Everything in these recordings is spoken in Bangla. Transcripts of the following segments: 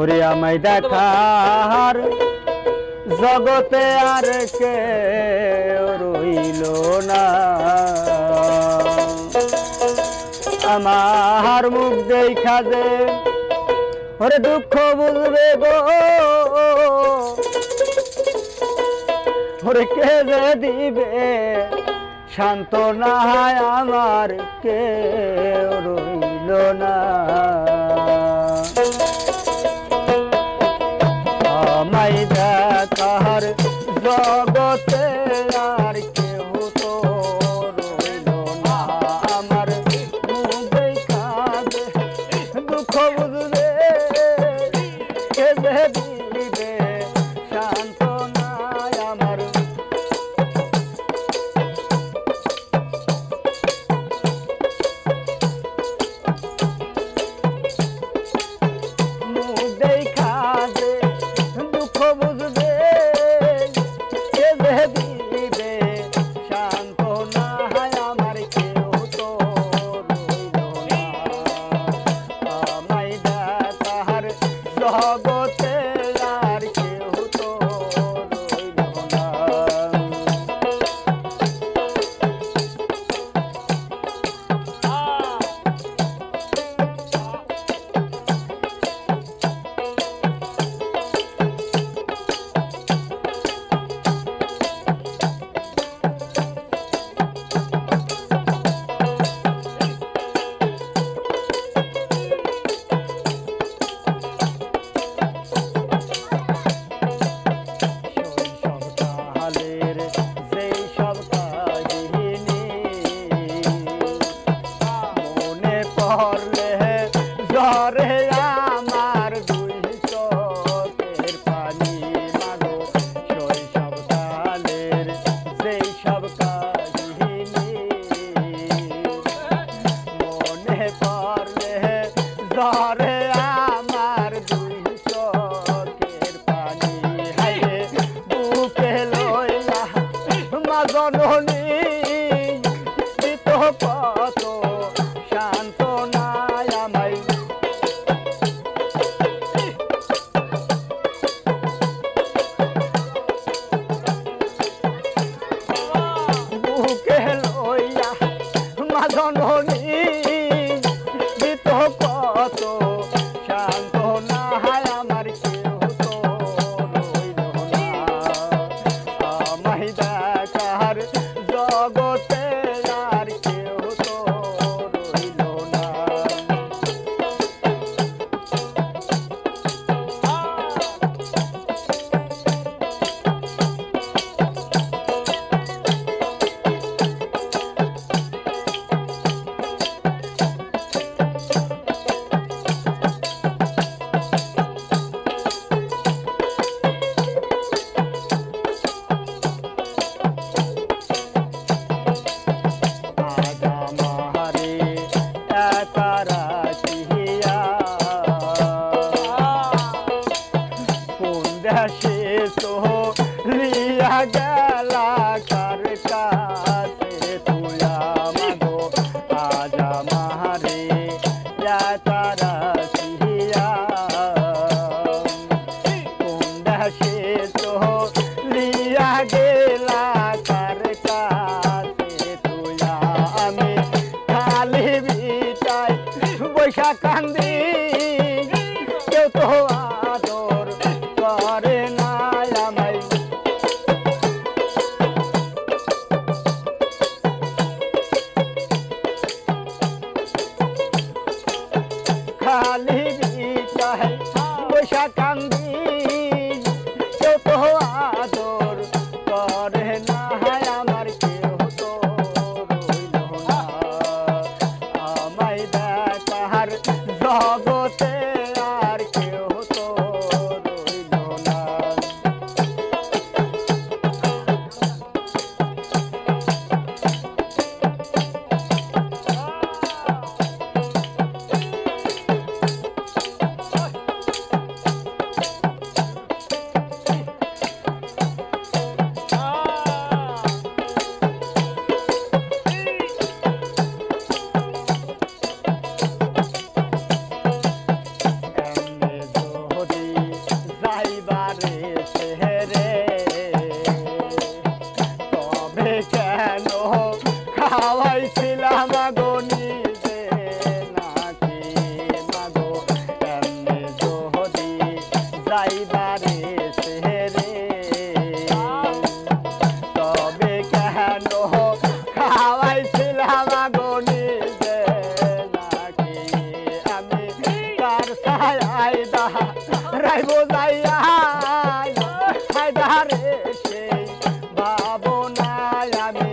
ওরে আমায় দেখার জগতে আর কে রইল না, আমার মুখ দেখা যে ওরে দুঃখ বুঝবে গো, ওরে কে যে দিবে সান্ত্বনা, আমার কে রইল না। আমায় দেখার জগতে আর কেউ তো রইল না, আমার মুখ দেখা যে দুঃখ বুঝবে কে যে দিবে সান্ত্বনা, আমার মুখ দেখা যে দুঃখ বুঝবে কে যে দিবে সান্ত্বনা, আমার কেউ তো রইল না। আমায় দেখার জগতে আর কেউ তো রইল না। শৈশবকালের যেই সব কাহিনী মনে পড়লে ঝরে আমার দুই চোখের পানি, মাগো শৈশবকালের যেই সব কাহিনী মনে পড়লে ঝরে আমার দুই চোখের পানি। হায় বুকে লইলা মা জননী দিত কত সান্ত্বনা, আমায় বুকে লইয়া মা জননী দিত কত সান্ত্বনা, আমার কেউ তো রইল না। আমায় দেখার জগতে আর কেউ তো রইল না। আজ আমারে একা রাখিয়া কোন দেশে চলিয়া গেলা কার কাছে তুলা, মাগো আজ আমারে একা রাখিয়া কোন দেশে চলিয়া গেলা কার কাছে তুলা, আমি খালি বিটাই বৈশা কান্দি কেউ তো আদর করে না, আমায় খালি বিটাই বৈশা কান্দি কেউ তো আদর করে না, আমার কেউ তো রইল না। আমায় দেখার জগতে আর কেউ তো রইল না। যাইবারে সেরে তবে কেন খাওয়াইছিলাম আগুনি যে নাকি আমি কার ছায়ায় রাইব যাইয়া হায়দারে সেই ভাবনায় আমি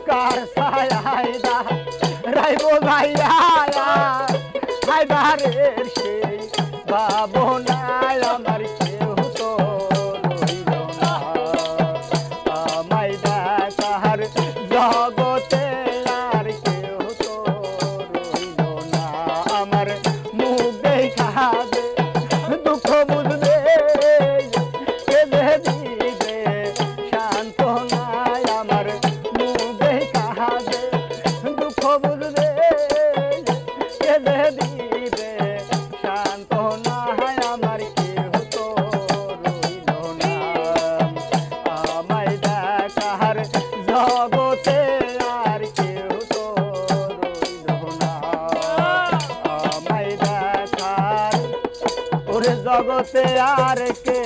কার ছায়ায় রাইব যাইয়া হায়দারের সেই ভাবনায় আমার কেউ তো রইল না আমায় দেখার জগতে আর কেউ তো রইল না আমার মুখ দেখা দে দুঃখ বুঝবে কেঁদে দিবে সান্ত্বনায় আমার মুখ দেখা দে দুঃখ বুঝবে কেঁদে দিবে সান্ত্বনায় আমার কেউ তো রইল না আমায় দেখার জগতে আর কেউ তো রইল না আমায় দেখার ওরে জগতে আর কে